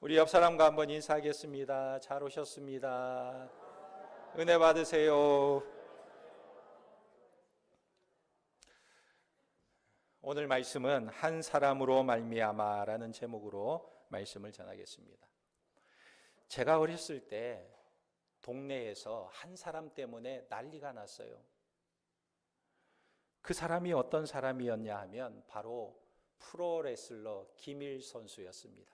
우리 옆 사람과 한번 인사하겠습니다. 잘 오셨습니다. 은혜 받으세요. 오늘 말씀은 한 사람으로 말미암아라는 제목으로 말씀을 전하겠습니다. 제가 어렸을 때 동네에서 한 사람 때문에 난리가 났어요. 그 사람이 어떤 사람이었냐 하면 바로 프로레슬러 김일 선수였습니다.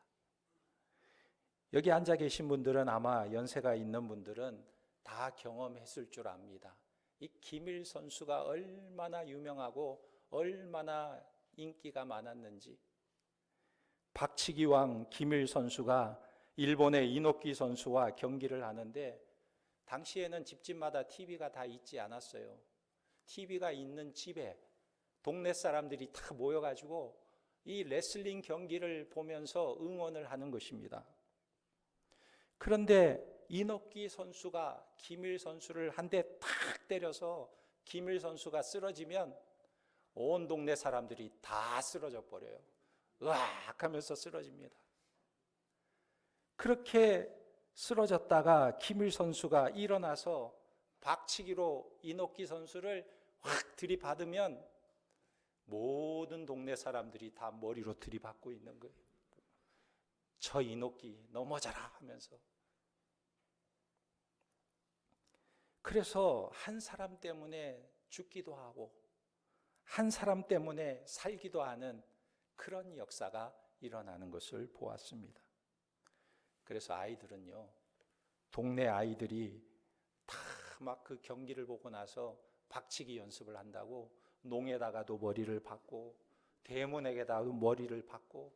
여기 앉아 계신 분들은 아마 연세가 있는 분들은 다 경험했을 줄 압니다. 이 김일 선수가 얼마나 유명하고 얼마나 인기가 많았는지. 박치기 왕 김일 선수가 일본의 이노키 선수와 경기를 하는데 당시에는 집집마다 TV가 다 있지 않았어요. TV가 있는 집에 동네 사람들이 다 모여가지고 이 레슬링 경기를 보면서 응원을 하는 것입니다. 그런데 이노키 선수가 김일 선수를 한 대 탁 때려서 김일 선수가 쓰러지면 온 동네 사람들이 다 쓰러져 버려요. 으악 하면서 쓰러집니다. 그렇게 쓰러졌다가 김일 선수가 일어나서 박치기로 이노키 선수를 확 들이받으면 모든 동네 사람들이 다 머리로 들이받고 있는 거예요. 저 이노키 넘어져라 하면서. 그래서 한 사람 때문에 죽기도 하고 한 사람 때문에 살기도 하는 그런 역사가 일어나는 것을 보았습니다. 그래서 아이들은요, 동네 아이들이 다 막 그 경기를 보고 나서 박치기 연습을 한다고 농에다가도 머리를 박고 대문에게다가 머리를 박고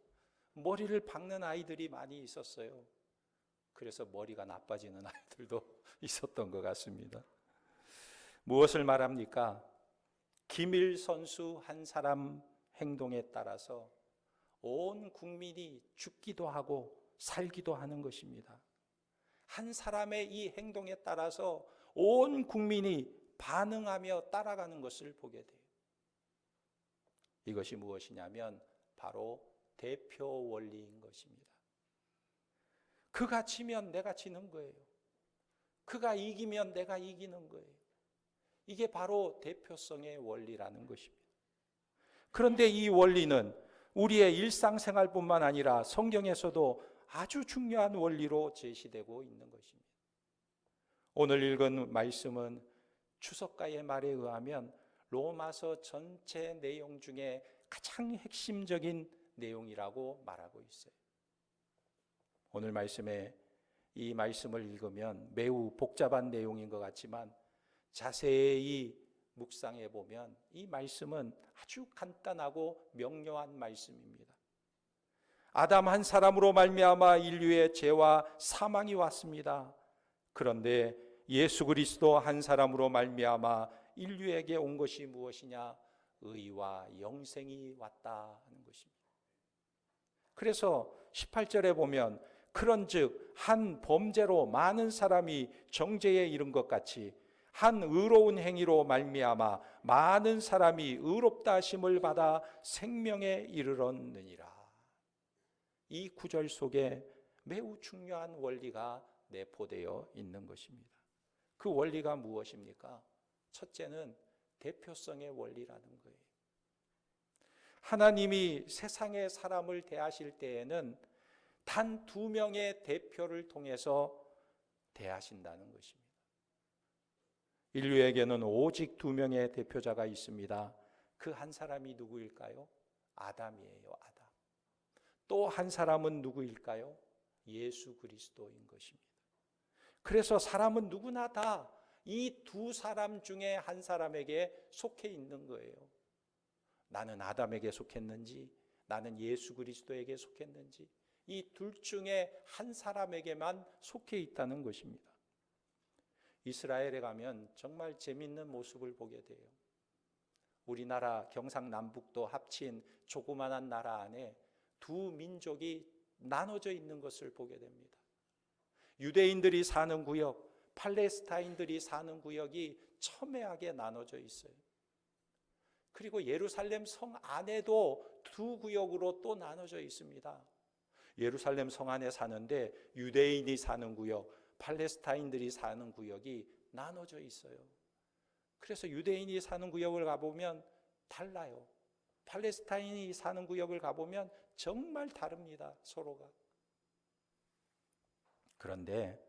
머리를 박는 아이들이 많이 있었어요. 그래서 머리가 나빠지는 아이들도 있었던 것 같습니다. 무엇을 말합니까? 김일 선수 한 사람 행동에 따라서 온 국민이 죽기도 하고 살기도 하는 것입니다. 한 사람의 이 행동에 따라서 온 국민이 반응하며 따라가는 것을 보게 돼요. 이것이 무엇이냐면 바로 대표 원리인 것입니다. 그가 지면 내가 지는 거예요. 그가 이기면 내가 이기는 거예요. 이게 바로 대표성의 원리라는 것입니다. 그런데 이 원리는 우리의 일상생활뿐만 아니라 성경에서도 아주 중요한 원리로 제시되고 있는 것입니다. 오늘 읽은 말씀은 추석가의 말에 의하면 로마서 전체 내용 중에 가장 핵심적인 내용이라고 말하고 있어요. 오늘 말씀에 이 말씀을 읽으면 매우 복잡한 내용인 것 같지만 자세히 묵상해 보면 이 말씀은 아주 간단하고 명료한 말씀입니다. 아담 한 사람으로 말미암아 인류의 죄와 사망이 왔습니다. 그런데 예수 그리스도 한 사람으로 말미암아 인류에게 온 것이 무엇이냐? 의와 영생이 왔다 하는 것입니다. 그래서 18절에 보면 그런즉 한 범죄로 많은 사람이 정죄에 이른 것 같이 한 의로운 행위로 말미암아 많은 사람이 의롭다 하심을 받아 생명에 이르렀느니라. 이 구절 속에 매우 중요한 원리가 내포되어 있는 것입니다. 그 원리가 무엇입니까? 첫째는 대표성의 원리라는 거예요. 하나님이 세상의 사람을 대하실 때에는 단 2명의 대표를 통해서 대하신다는 것입니다. 인류에게는 오직 2명의 대표자가 있습니다. 그 한 사람이 누구일까요? 아담이에요. 아담. 또 한 사람은 누구일까요? 예수 그리스도인 것입니다. 그래서 사람은 누구나 다 이 2 사람 중에 한 사람에게 속해 있는 거예요. 나는 아담에게 속했는지 나는 예수 그리스도에게 속했는지 이 둘 중에 한 사람에게만 속해 있다는 것입니다. 이스라엘에 가면 정말 재밌는 모습을 보게 돼요. 우리나라 경상남북도 합친 조그만한 나라 안에 2 민족이 나눠져 있는 것을 보게 됩니다. 유대인들이 사는 구역, 팔레스타인들이 사는 구역이 첨예하게 나눠져 있어요. 그리고 예루살렘 성 안에도 2 구역으로 또 나눠져 있습니다. 예루살렘 성 안에 사는데 유대인이 사는 구역, 팔레스타인들이 사는 구역이 나눠져 있어요. 그래서 유대인이 사는 구역을 가보면 달라요. 팔레스타인이 사는 구역을 가보면 정말 다릅니다, 서로가. 그런데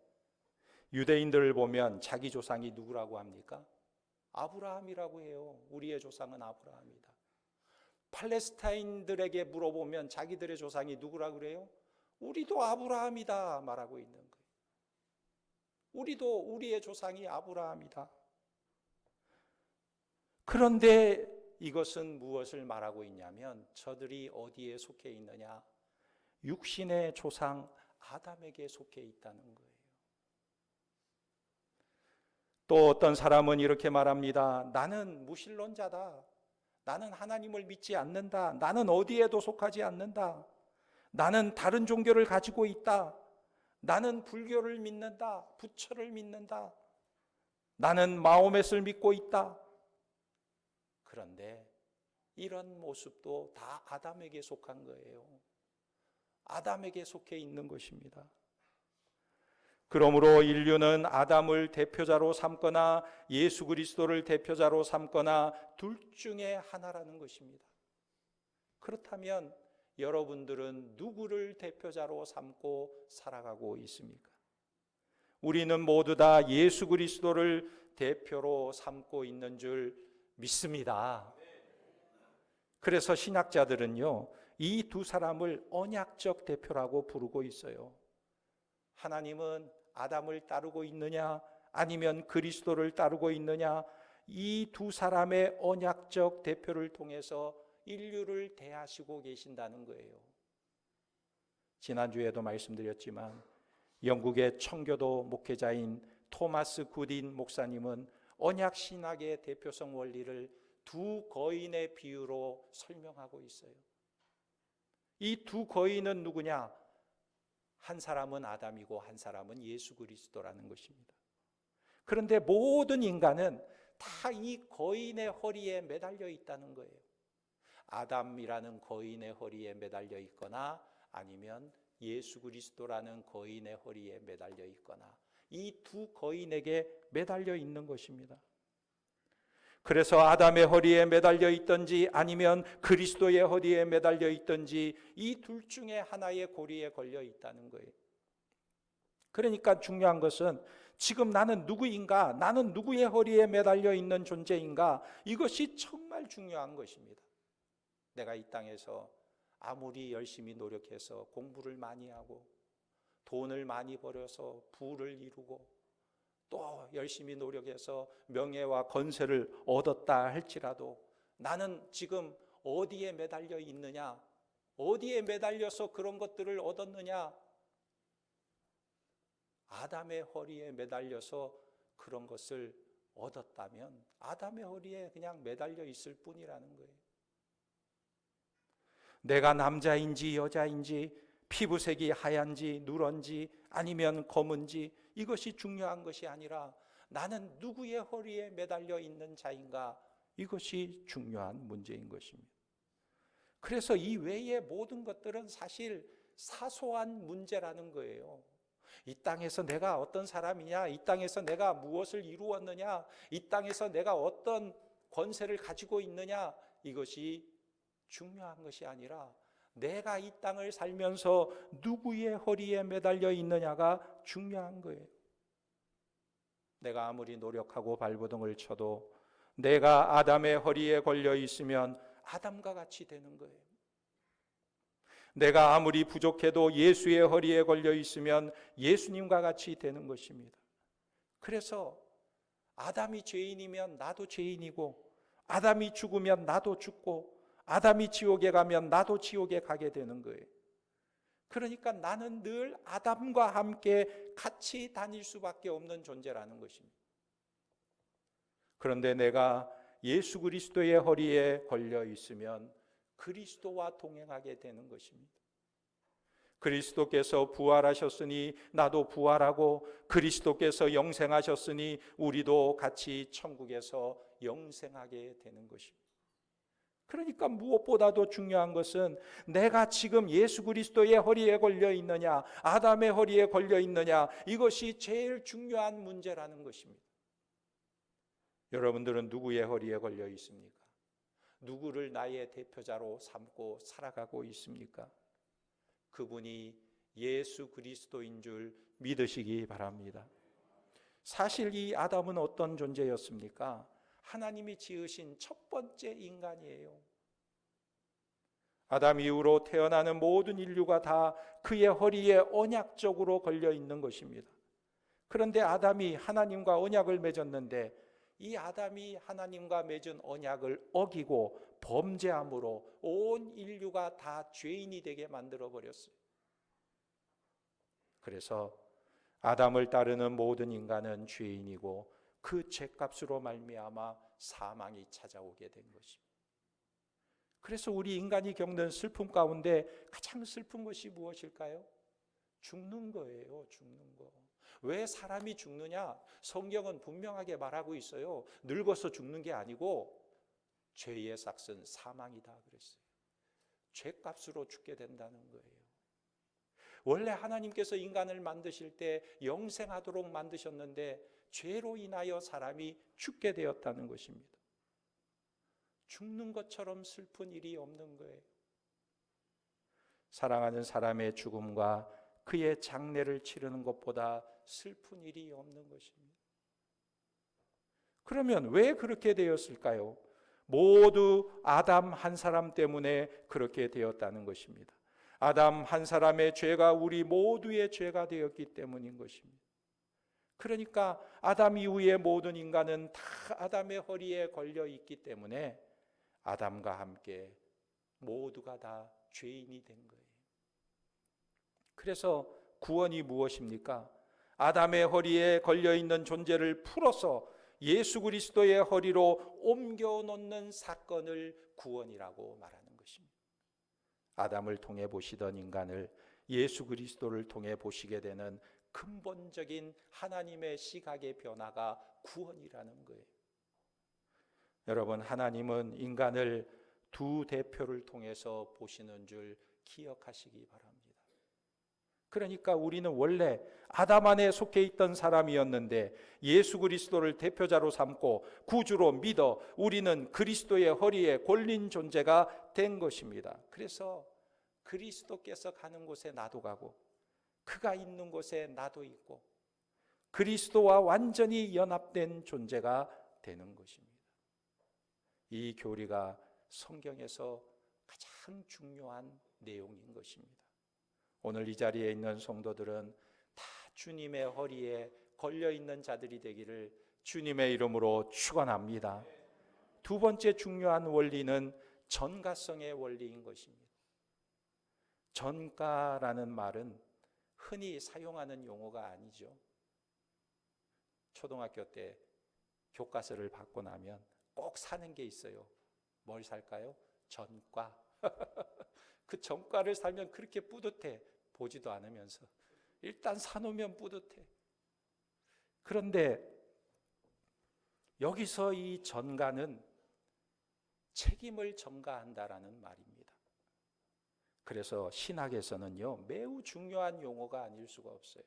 유대인들을 보면 자기 조상이 누구라고 합니까? 아브라함이라고 해요. 우리의 조상은 아브라함이다. 팔레스타인들에게 물어보면 자기들의 조상이 누구라고 그래요? 우리도 아브라함이다 말하고 있는 거예요. 우리도 우리의 조상이 아브라함이다. 그런데 이것은 무엇을 말하고 있냐면 저들이 어디에 속해 있느냐? 육신의 조상 아담에게 속해 있다는 거예요. 또 어떤 사람은 이렇게 말합니다. 나는 무신론자다. 나는 하나님을 믿지 않는다. 나는 어디에도 속하지 않는다. 나는 다른 종교를 가지고 있다. 나는 불교를 믿는다. 부처를 믿는다. 나는 마호멧을 믿고 있다. 그런데 이런 모습도 다 아담에게 속한 거예요. 아담에게 속해 있는 것입니다. 그러므로 인류는 아담을 대표자로 삼거나 예수 그리스도를 대표자로 삼거나 둘 중에 하나라는 것입니다. 그렇다면 여러분들은 누구를 대표자로 삼고 살아가고 있습니까? 우리는 모두 다 예수 그리스도를 대표로 삼고 있는 줄 믿습니다. 그래서 신학자들은요, 이 두 사람을 언약적 대표라고 부르고 있어요. 하나님은 아담을 따르고 있느냐 아니면 그리스도를 따르고 있느냐, 이 두 사람의 언약적 대표를 통해서 인류를 대하시고 계신다는 거예요. 지난주에도 말씀드렸지만 영국의 청교도 목회자인 토마스 굿인 목사님은 언약신학의 대표성 원리를 두 거인의 비유로 설명하고 있어요. 이 두 거인은 누구냐? 한 사람은 아담이고 한 사람은 예수 그리스도라는 것입니다. 그런데 모든 인간은 다 이 거인의 허리에 매달려 있다는 거예요. 아담이라는 거인의 허리에 매달려 있거나 아니면 예수 그리스도라는 거인의 허리에 매달려 있거나 이 두 거인에게 매달려 있는 것입니다. 그래서 아담의 허리에 매달려 있든지 아니면 그리스도의 허리에 매달려 있든지 이 둘 중에 하나의 고리에 걸려 있다는 거예요. 그러니까 중요한 것은 지금 나는 누구인가? 나는 누구의 허리에 매달려 있는 존재인가? 이것이 정말 중요한 것입니다. 내가 이 땅에서 아무리 열심히 노력해서 공부를 많이 하고 돈을 많이 벌여서 부를 이루고 또 열심히 노력해서 명예와 건세를 얻었다 할지라도 나는 지금 어디에 매달려 있느냐? 어디에 매달려서 그런 것들을 얻었느냐? 아담의 허리에 매달려서 그런 것을 얻었다면 아담의 허리에 그냥 매달려 있을 뿐이라는 거예요. 내가 남자인지 여자인지 피부색이 하얀지 누런지 아니면 검은지 이것이 중요한 것이 아니라 나는 누구의 허리에 매달려 있는 자인가, 이것이 중요한 문제인 것입니다. 그래서 이 외의 모든 것들은 사실 사소한 문제라는 거예요. 이 땅에서 내가 어떤 사람이냐, 이 땅에서 내가 무엇을 이루었느냐, 이 땅에서 내가 어떤 권세를 가지고 있느냐, 이것이 중요한 것이 아니라 내가 이 땅을 살면서 누구의 허리에 매달려 있느냐가 중요한 거예요. 내가 아무리 노력하고 발버둥을 쳐도 내가 아담의 허리에 걸려 있으면 아담과 같이 되는 거예요. 내가 아무리 부족해도 예수의 허리에 걸려 있으면 예수님과 같이 되는 것입니다. 그래서 아담이 죄인이면 나도 죄인이고, 아담이 죽으면 나도 죽고, 아담이 지옥에 가면 나도 지옥에 가게 되는 거예요. 그러니까 나는 늘 아담과 함께 같이 다닐 수밖에 없는 존재라는 것입니다. 그런데 내가 예수 그리스도의 허리에 걸려 있으면 그리스도와 동행하게 되는 것입니다. 그리스도께서 부활하셨으니 나도 부활하고, 그리스도께서 영생하셨으니 우리도 같이 천국에서 영생하게 되는 것입니다. 그러니까 무엇보다도 중요한 것은 내가 지금 예수 그리스도의 허리에 걸려 있느냐, 아담의 허리에 걸려 있느냐, 이것이 제일 중요한 문제라는 것입니다. 여러분들은 누구의 허리에 걸려 있습니까? 누구를 나의 대표자로 삼고 살아가고 있습니까? 그분이 예수 그리스도인 줄 믿으시기 바랍니다. 사실 이 아담은 어떤 존재였습니까? 하나님이 지으신 첫 번째 인간이에요. 아담 이후로 태어나는 모든 인류가 다 그의 허리에 언약적으로 걸려 있는 것입니다. 그런데 아담이 하나님과 언약을 맺었는데 이 아담이 하나님과 맺은 언약을 어기고 범죄함으로 온 인류가 다 죄인이 되게 만들어 버렸어요. 그래서 아담을 따르는 모든 인간은 죄인이고 그 죄값으로 말미암아 사망이 찾아오게 된 것입니다. 그래서 우리 인간이 겪는 슬픔 가운데 가장 슬픈 것이 무엇일까요? 죽는 거예요. 죽는 거. 왜 사람이 죽느냐? 성경은 분명하게 말하고 있어요. 늙어서 죽는 게 아니고 죄의 삭은 사망이다 그랬어요. 죄값으로 죽게 된다는 거예요. 원래 하나님께서 인간을 만드실 때 영생하도록 만드셨는데 죄로 인하여 사람이 죽게 되었다는 것입니다. 죽는 것처럼 슬픈 일이 없는 거예요. 사랑하는 사람의 죽음과 그의 장례를 치르는 것보다 슬픈 일이 없는 것입니다. 그러면 왜 그렇게 되었을까요? 모두 아담 한 사람 때문에 그렇게 되었다는 것입니다. 아담 한 사람의 죄가 우리 모두의 죄가 되었기 때문인 것입니다. 그러니까 아담 이후의 모든 인간은 다 아담의 허리에 걸려 있기 때문에 아담과 함께 모두가 다 죄인이 된 거예요. 그래서 구원이 무엇입니까? 아담의 허리에 걸려 있는 존재를 풀어서 예수 그리스도의 허리로 옮겨 놓는 사건을 구원이라고 말하는 것입니다. 아담을 통해 보시던 인간을 예수 그리스도를 통해 보시게 되는 근본적인 하나님의 시각의 변화가 구원이라는 거예요. 여러분, 하나님은 인간을 두 대표를 통해서 보시는 줄 기억하시기 바랍니다. 그러니까 우리는 원래 아담 안에 속해 있던 사람이었는데 예수 그리스도를 대표자로 삼고 구주로 믿어 우리는 그리스도의 허리에 걸린 존재가 된 것입니다. 그래서 그리스도께서 가는 곳에 나도 가고 그가 있는 곳에 나도 있고 그리스도와 완전히 연합된 존재가 되는 것입니다. 이 교리가 성경에서 가장 중요한 내용인 것입니다. 오늘 이 자리에 있는 성도들은 다 주님의 허리에 걸려있는 자들이 되기를 주님의 이름으로 축원합니다. 두 번째 중요한 원리는 전가성의 원리인 것입니다. 전가라는 말은 흔히 사용하는 용어가 아니죠. 초등학교 때 교과서를 받고 나면 꼭 사는 게 있어요. 뭘 살까요? 전과. 그 전과를 살면 그렇게 뿌듯해. 보지도 않으면서 일단 사놓으면 뿌듯해. 그런데 여기서 이 전가는 책임을 전가한다라는 말입니다. 그래서 신학에서는요, 매우 중요한 용어가 아닐 수가 없어요.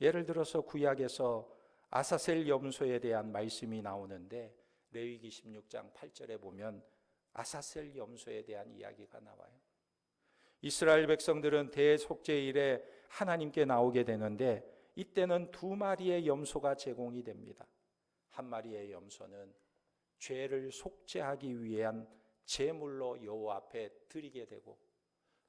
예를 들어서 구약에서 아사셀 염소에 대한 말씀이 나오는데 레위기 16장 8절에 보면 아사셀 염소에 대한 이야기가 나와요. 이스라엘 백성들은 대속죄일에 하나님께 나오게 되는데 이때는 두 마리의 염소가 제공이 됩니다. 한 마리의 염소는 죄를 속죄하기 위한 제물로 여호와 앞에 드리게 되고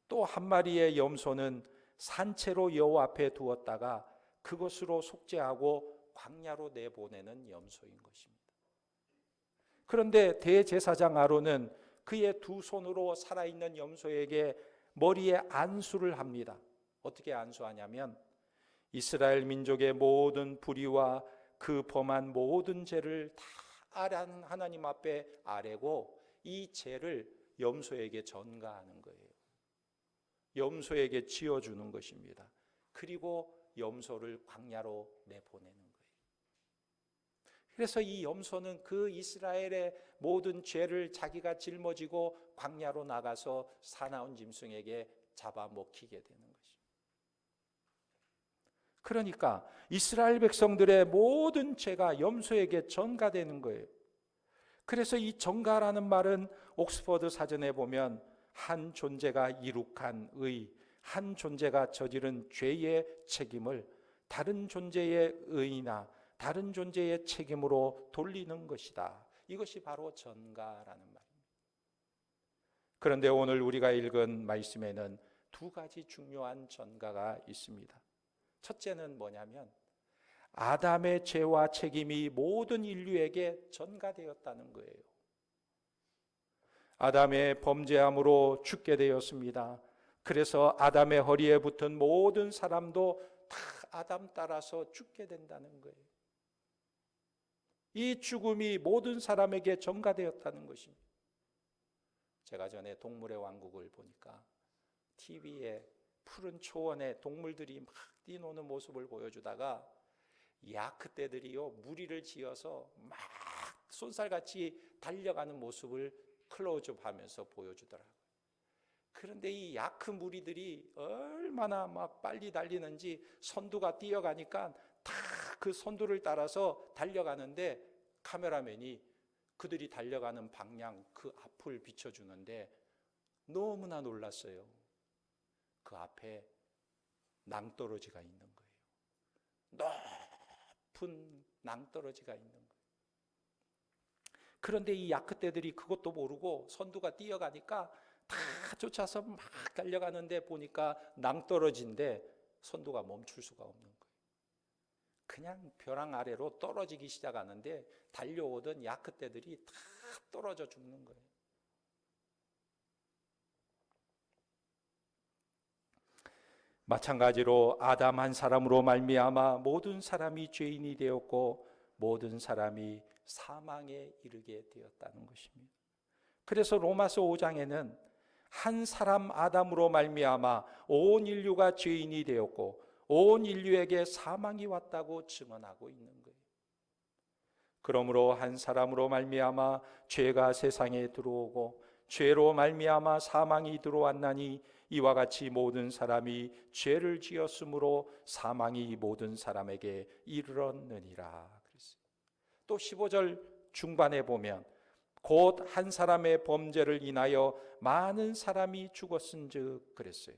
또 한 마리의 염소는 산채로 여호와 앞에 두었다가 그것으로 속죄하고 광야로 내보내는 염소인 것입니다. 그런데 대제사장 아론은 그의 두 손으로 살아있는 염소에게 머리에 안수를 합니다. 어떻게 안수하냐면 이스라엘 민족의 모든 불의와 그 범한 모든 죄를 다 하나님 앞에 아뢰고 이 죄를 염소에게 전가하는 거예요. 염소에게 지어주는 것입니다. 그리고 염소를 광야로 내보내는 거예요. 그래서 이 염소는 그 이스라엘의 모든 죄를 자기가 짊어지고 광야로 나가서 사나운 짐승에게 잡아먹히게 되는 것입니다. 그러니까 이스라엘 백성들의 모든 죄가 염소에게 전가되는 거예요. 그래서 이 전가라는 말은 옥스퍼드 사전에 보면 한 존재가 이룩한 의, 한 존재가 저지른 죄의 책임을 다른 존재의 의나 다른 존재의 책임으로 돌리는 것이다. 이것이 바로 전가라는 말입니다. 그런데 오늘 우리가 읽은 말씀에는 두 가지 중요한 전가가 있습니다. 첫째는 뭐냐면 아담의 죄와 책임이 모든 인류에게 전가되었다는 거예요. 아담의 범죄함으로 죽게 되었습니다. 그래서 아담의 허리에 붙은 모든 사람도 다 아담 따라서 죽게 된다는 거예요. 이 죽음이 모든 사람에게 전가되었다는 것입니다. 제가 전에 동물의 왕국을 보니까 TV에 푸른 초원에 동물들이 막 뛰노는 모습을 보여주다가 야크 떼들이요 무리를 지어서 막 쏜살같이 달려가는 모습을 클로즈업하면서 보여주더라고요. 그런데 이 야크 무리들이 얼마나 막 빨리 달리는지 선두가 뛰어가니까 다 그 선두를 따라서 달려가는데 카메라맨이 그들이 달려가는 방향 그 앞을 비춰주는데 너무나 놀랐어요. 그 앞에 낭떠러지가 있는 거예요. 높은 낭떠러지가 있는 거예요. 그런데 이 야크떼들이 그것도 모르고 선두가 뛰어가니까 다 쫓아서 막 달려가는데 보니까 낭떠러지인데 선두가 멈출 수가 없는 거예요. 그냥 벼랑 아래로 떨어지기 시작하는데 달려오던 야크떼들이 다 떨어져 죽는 거예요. 마찬가지로 아담 한 사람으로 말미암아 모든 사람이 죄인이 되었고 모든 사람이 사망에 이르게 되었다는 것입니다. 그래서 로마서 5장에는 한 사람 아담으로 말미암아 온 인류가 죄인이 되었고 온 인류에게 사망이 왔다고 증언하고 있는 거예요. 그러므로 한 사람으로 말미암아 죄가 세상에 들어오고 죄로 말미암아 사망이 들어왔나니 이와 같이 모든 사람이 죄를 지었으므로 사망이 모든 사람에게 이르렀느니라. 그랬어요. 또 15절 중반에 보면 곧 한 사람의 범죄를 인하여 많은 사람이 죽었은즉 그랬어요.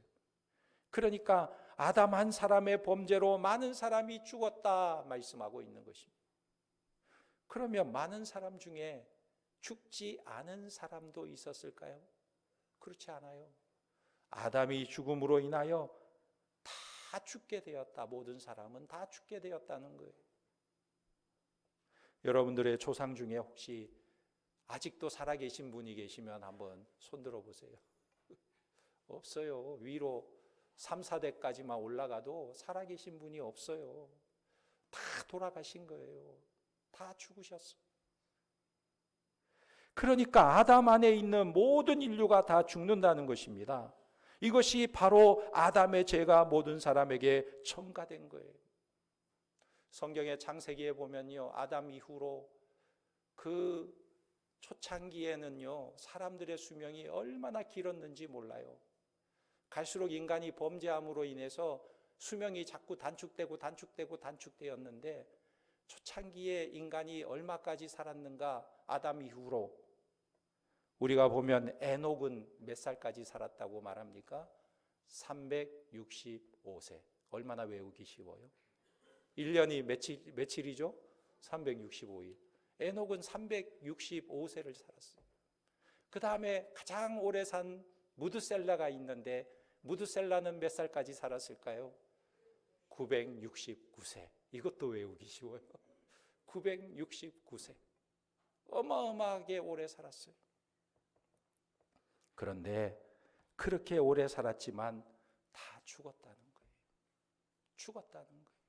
그러니까 아담 한 사람의 범죄로 많은 사람이 죽었다 말씀하고 있는 것입니다. 그러면 많은 사람 중에 죽지 않은 사람도 있었을까요? 그렇지 않아요. 아담이 죽음으로 인하여 다 죽게 되었다. 모든 사람은 다 죽게 되었다는 거예요. 여러분들의 조상 중에 혹시 아직도 살아계신 분이 계시면 한번 손들어 보세요. 없어요. 위로 3, 4대까지만 올라가도 살아계신 분이 없어요. 다 돌아가신 거예요. 다 죽으셨어요. 그러니까 아담 안에 있는 모든 인류가 다 죽는다는 것입니다. 이것이 바로 아담의 죄가 모든 사람에게 첨가된 거예요. 성경의 창세기에 보면요, 아담 이후로 그 초창기에는요, 사람들의 수명이 얼마나 길었는지 몰라요. 갈수록 인간이 범죄함으로 인해서 수명이 자꾸 단축되었는데 초창기에 인간이 얼마까지 살았는가? 아담 이후로 우리가 보면 에녹은 몇 살까지 살았다고 말합니까? 365세. 얼마나 외우기 쉬워요? 1년이 며칠이죠? 365일. 에녹은 365세를 살았어요. 그 다음에 가장 오래 산 무드셀라가 있는데 무드셀라는 몇 살까지 살았을까요? 969세. 이것도 외우기 쉬워요. 969세. 어마어마하게 오래 살았어요. 그런데 그렇게 오래 살았지만 다 죽었다는 거예요. 죽었다는 거예요.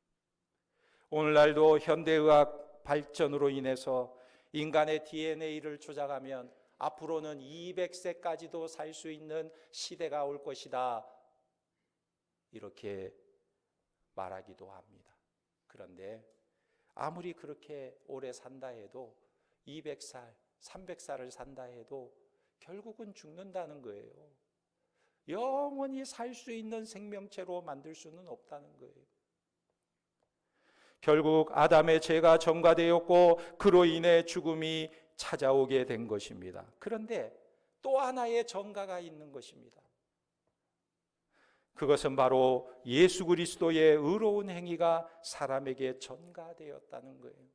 오늘날도 현대의학 발전으로 인해서 인간의 DNA를 조작하면 앞으로는 200세까지도 살 수 있는 시대가 올 것이다. 이렇게 말하기도 합니다. 그런데 아무리 그렇게 오래 산다 해도 200살, 300살을 산다 해도 결국은 죽는다는 거예요. 영원히 살 수 있는 생명체로 만들 수는 없다는 거예요. 결국 아담의 죄가 전가되었고 그로 인해 죽음이 찾아오게 된 것입니다. 그런데 또 하나의 전가가 있는 것입니다. 그것은 바로 예수 그리스도의 의로운 행위가 사람에게 전가되었다는 거예요.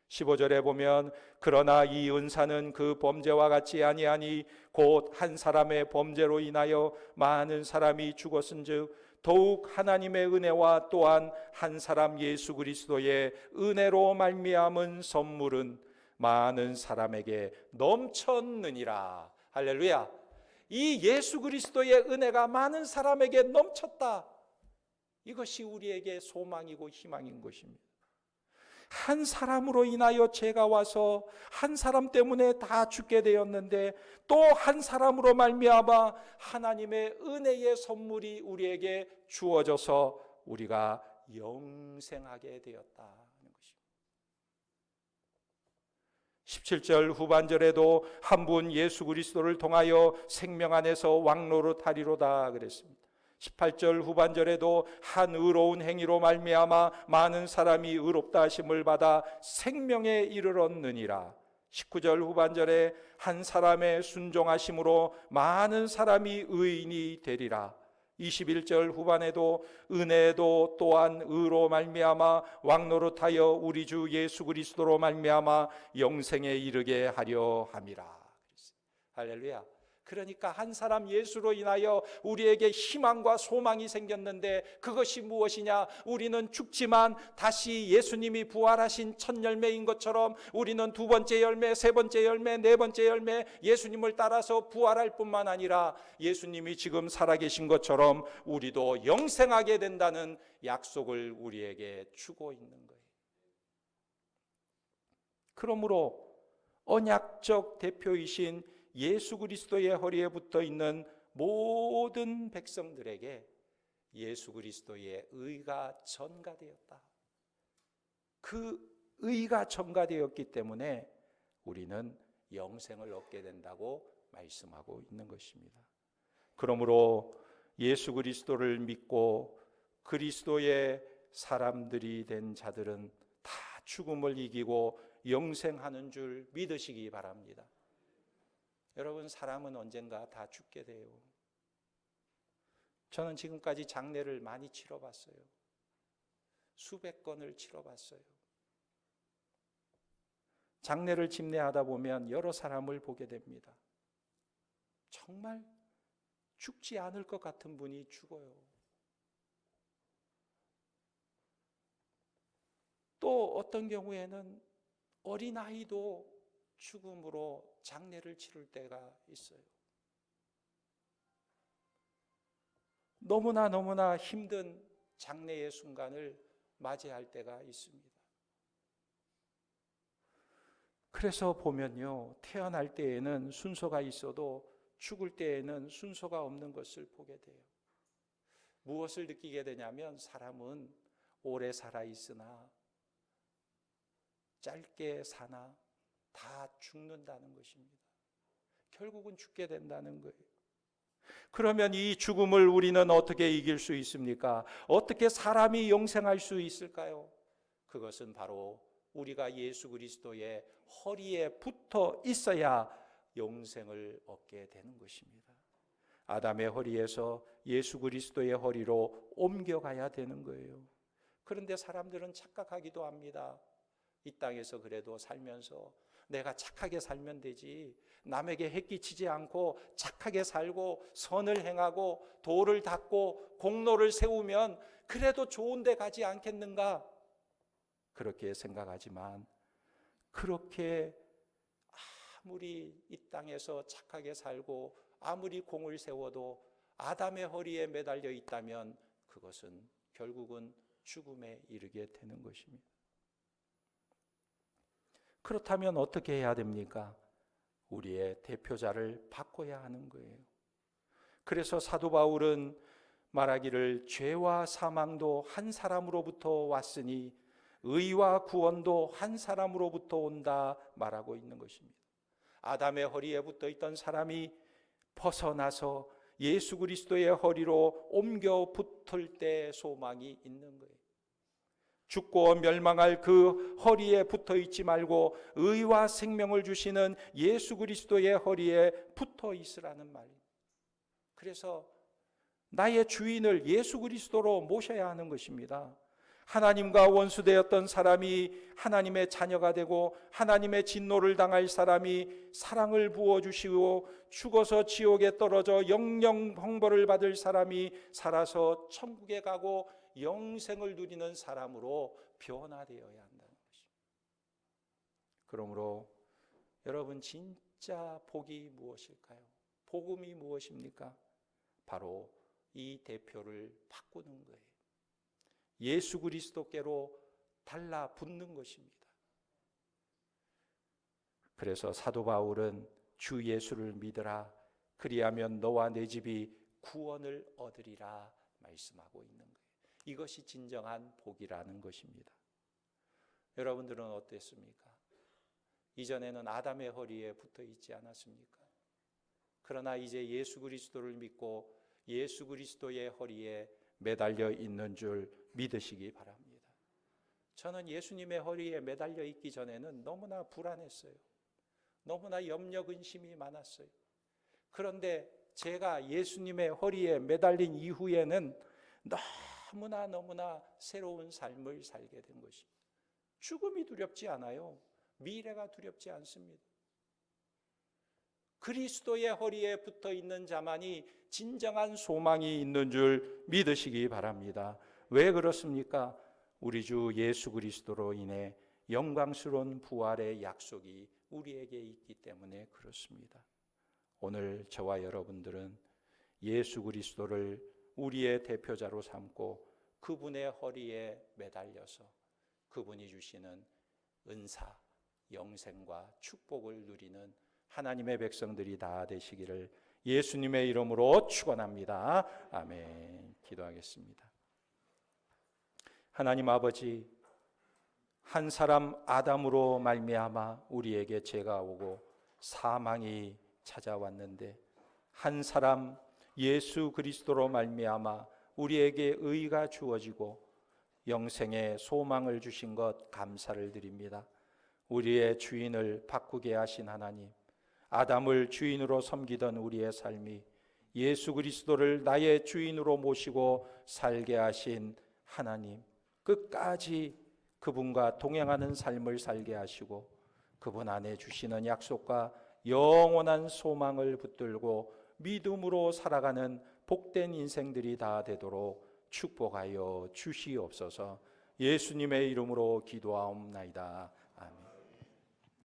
15절에 보면 그러나 이 은사는 그 범죄와 같지 아니하니 곧 한 사람의 범죄로 인하여 많은 사람이 죽었은즉 더욱 하나님의 은혜와 또한 한 사람 예수 그리스도의 은혜로 말미암은 선물은 많은 사람에게 넘쳤느니라. 할렐루야. 이 예수 그리스도의 은혜가 많은 사람에게 넘쳤다. 이것이 우리에게 소망이고 희망인 것입니다. 한 사람으로 인하여 죄가 와서 한 사람 때문에 다 죽게 되었는데 또 한 사람으로 말미암아 하나님의 은혜의 선물이 우리에게 주어져서 우리가 영생하게 되었다는 것입니다. 17절 후반절에도 한 분 예수 그리스도를 통하여 생명 안에서 왕노릇하리로다 그랬습니다. 18절 후반절에도 한 의로운 행위로 말미암아 많은 사람이 의롭다 하심을 받아 생명에 이르렀느니라. 19절 후반절에 한 사람의 순종하심으로 많은 사람이 의인이 되리라. 21절 후반에도 은혜도 또한 의로 말미암아 왕노릇하여 우리 주 예수 그리스도로 말미암아 영생에 이르게 하려 함이라. 할렐루야. 그러니까 한 사람 예수로 인하여 우리에게 희망과 소망이 생겼는데 그것이 무엇이냐? 우리는 죽지만 다시 예수님이 부활하신 첫 열매인 것처럼 우리는 두 번째 열매, 세 번째 열매, 네 번째 열매 예수님을 따라서 부활할 뿐만 아니라 예수님이 지금 살아계신 것처럼 우리도 영생하게 된다는 약속을 우리에게 주고 있는 거예요. 그러므로 언약적 대표이신 예수 그리스도의 허리에 붙어 있는 모든 백성들에게 예수 그리스도의 의가 전가되었다. 그 의가 전가되었기 때문에 우리는 영생을 얻게 된다고 말씀하고 있는 것입니다. 그러므로 예수 그리스도를 믿고 그리스도의 사람들이 된 자들은 다 죽음을 이기고 영생하는 줄 믿으시기 바랍니다. 여러분, 사람은 언젠가 다 죽게 돼요. 저는 지금까지 장례를 많이 치러봤어요. 수백 건을 치러봤어요. 장례를 집례하다 보면 여러 사람을 보게 됩니다. 정말 죽지 않을 것 같은 분이 죽어요. 또 어떤 경우에는 어린아이도 죽음으로 장례를 치를 때가 있어요. 너무나 힘든 장례의 순간을 맞이할 때가 있습니다. 그래서 보면요, 태어날 때에는 순서가 있어도 죽을 때에는 순서가 없는 것을 보게 돼요. 무엇을 느끼게 되냐면 사람은 오래 살아 있으나 짧게 사나 다 죽는다는 것입니다. 결국은 죽게 된다는 거예요. 그러면 이 죽음을 우리는 어떻게 이길 수 있습니까? 어떻게 사람이 영생할 수 있을까요? 그것은 바로 우리가 예수 그리스도의 허리에 붙어 있어야 영생을 얻게 되는 것입니다. 아담의 허리에서 예수 그리스도의 허리로 옮겨가야 되는 거예요. 그런데 사람들은 착각하기도 합니다. 이 땅에서 그래도 살면서 내가 착하게 살면 되지, 남에게 해끼치지 않고 착하게 살고 선을 행하고 도를 닦고 공로를 세우면 그래도 좋은 데 가지 않겠는가? 그렇게 생각하지만 그렇게 아무리 이 땅에서 착하게 살고 아무리 공을 세워도 아담의 허리에 매달려 있다면 그것은 결국은 죽음에 이르게 되는 것입니다. 그렇다면 어떻게 해야 됩니까? 우리의 대표자를 바꿔야 하는 거예요. 그래서 사도 바울은 말하기를 죄와 사망도 한 사람으로부터 왔으니 의와 구원도 한 사람으로부터 온다 말하고 있는 것입니다. 아담의 허리에 붙어 있던 사람이 벗어나서 예수 그리스도의 허리로 옮겨 붙을 때 소망이 있는 거예요. 죽고 멸망할 그 허리에 붙어 있지 말고 의와 생명을 주시는 예수 그리스도의 허리에 붙어 있으라는 말입니다. 그래서 나의 주인을 예수 그리스도로 모셔야 하는 것입니다. 하나님과 원수되었던 사람이 하나님의 자녀가 되고 하나님의 진노를 당할 사람이 사랑을 부어주시고 죽어서 지옥에 떨어져 영영 형벌을 받을 사람이 살아서 천국에 가고 영생을 누리는 사람으로 변화되어야 한다는 것입니다. 그러므로 여러분 진짜 복이 무엇일까요? 복음이 무엇입니까? 바로 이 대표를 바꾸는 거예요. 예수 그리스도께로 달라붙는 것입니다. 그래서 사도 바울은 주 예수를 믿으라 그리하면 너와 내 집이 구원을 얻으리라 말씀하고 있는 거예요. 이것이 진정한 복이라는 것입니다. 여러분들은 어땠습니까? 이전에는 아담의 허리에 붙어 있지 않았습니까? 그러나 이제 예수 그리스도를 믿고 예수 그리스도의 허리에 매달려 있는 줄 믿으시기 바랍니다. 저는 예수님의 허리에 매달려 있기 전에는 너무나 불안했어요. 너무나 염려 근심이 많았어요. 그런데 제가 예수님의 허리에 매달린 이후에는 너무나 새로운 삶을 살게 된 것입니다. 죽음이 두렵지 않아요. 미래가 두렵지 않습니다. 그리스도의 허리에 붙어 있는 자만이 진정한 소망이 있는 줄 믿으시기 바랍니다. 왜 그렇습니까? 우리 주 예수 그리스도로 인해 영광스러운 부활의 약속이 우리에게 있기 때문에 그렇습니다. 오늘 저와 여러분들은 예수 그리스도를 우리의 대표자로 삼고 그분의 허리에 매달려서 그분이 주시는 은사, 영생과 축복을 누리는 하나님의 백성들이 다 되시기를 예수님의 이름으로 축원합니다. 아멘. 기도하겠습니다. 하나님 아버지, 한 사람 아담으로 말미암아 우리에게 죄가 오고 사망이 찾아왔는데 한 사람 예수 그리스도로 말미암아 우리에게 의가 주어지고 영생의 소망을 주신 것 감사를 드립니다. 우리의 주인을 바꾸게 하신 하나님, 아담을 주인으로 섬기던 우리의 삶이 예수 그리스도를 나의 주인으로 모시고 살게 하신 하나님, 끝까지 그분과 동행하는 삶을 살게 하시고 그분 안에 주시는 약속과 영원한 소망을 붙들고 믿음으로 살아가는 복된 인생들이 다 되도록 축복하여 주시옵소서. 예수님의 이름으로 기도하옵나이다. 아멘.